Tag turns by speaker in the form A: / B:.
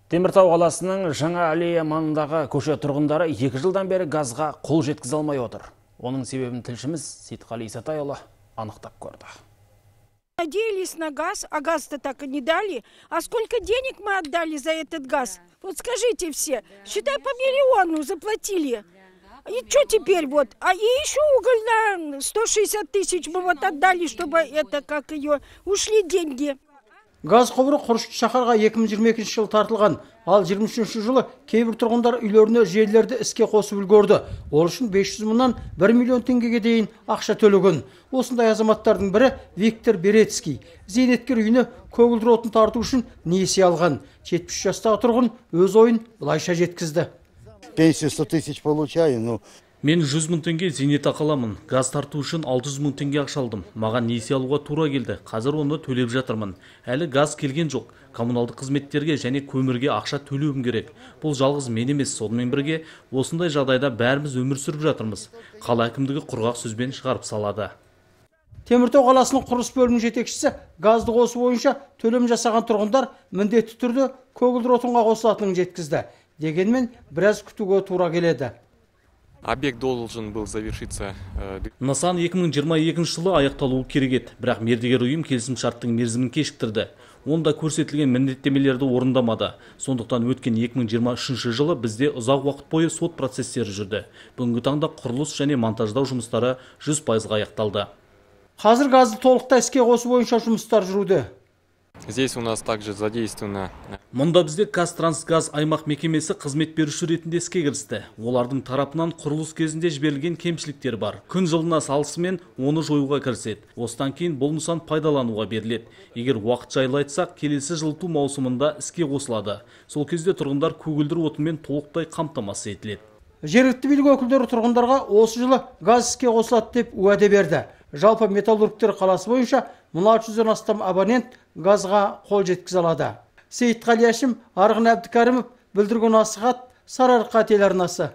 A: Теміртау қаласының Жаңа аллея маңындағы көше тұрғындары 2 жылдан бері газға қол жеткізе алмай отыр. Оның себебін тілшіміз Сейтқали Исатайұлы анықтап көрді.
B: Надеялись на газ, а газ-то так и не дали. А сколько денег мы отдали за этот газ? Вот скажите все, считай, по миллиону заплатили. И что теперь вот? А и еще уголь на 160 тысяч мы вот отдали, чтобы это, как ее, ушли деньги.
C: Газ құбыры Құрышты шаһарға 2022 жыл тартылған, ал 23 жылы кейбір тұрғындар үйлеріне желілерді іске қосып үлгерді. Ол үшін 500 мыңнан 1 миллион теңгеге дейін ақша төлеген. Осындай азаматтардың бірі Виктор Берецкий. Зейнеткер үйіне көгілдір отын тарту үшін несие алған. 70 жастағы тұрғын өз ойын былайша жеткізді.
D: Пенсию 100 тысяч получаю, но...
E: Мен 100 мың теңге зейнетақы аламын. Газ тарту үшін 600 мың теңге ақша алдым. Маған несие алуға тура келді. Қазір оны төлеп жатырмын. Әлі газ келген жоқ. Коммуналдық қызметтерге және көмірге ақша төлеуім керек. Бұл жалғыз мен емес, сонымен бірге осындай жағдайда бәріміз өмір сүріп жатырмыз. Қала әкімдігі құрғақ сөзбен шығарып салады.
C: Теміртау қаласының құрылыс бөлімінің жетекшісі газды қосу бойынша төлем жасаған тұрғындар міндетті түрде көгілдір отынға қосылатынын жеткізді. Дегенмен біраз күтуге тура келеді.
F: Объект должен был завершиться.
E: Нысан 2022 жылы аяқталуы керек еді, бірақ мердігер ұйым келісімшарттың мерзімін кешіктірді. Онда көрсетілген міндеттемелерді орындамады. Сондықтан өткен 2023 жылы бізде ұзақ уақыт бойы сот процестері жүрді. Бүгінгі таңда құрылыс және монтаждау жұмыстары 100% аяқталды.
C: Қазір газды толықтай іске қосу бойынша жұмыстар жүруде.
F: Здесь у нас также задействовано.
E: Мұнда бізде Қазтрансгаз аймақ мекемесі қызмет беруші ретінде іске кірісті. Олардың тарапынан құрылыс кезінде жіберілген кемшіліктер бар. Күн жылына салысымен оны жоюға кіріседі. Осыдан кейін бұл нысан пайдалануға беріледі. Егер уақыт жайлы айтсақ, келесі жылыту маусымында іске қосылады. Сол кезде тұрғындар көгілдір отынмен толықтай қамтамасыз етіледі.
C: Жергілікті билік өкілдері тұрғындарға осы жылы газ іске қосылады деп уәде берді. Жалпы металлургтер қаласы бойынша 1600-ден астам абонент газға қол жеткізе алады. Сейтқали Әшім, Арғын Әбдікәрімов, Білдірген Асығат, Сарыарқа телеарнасы.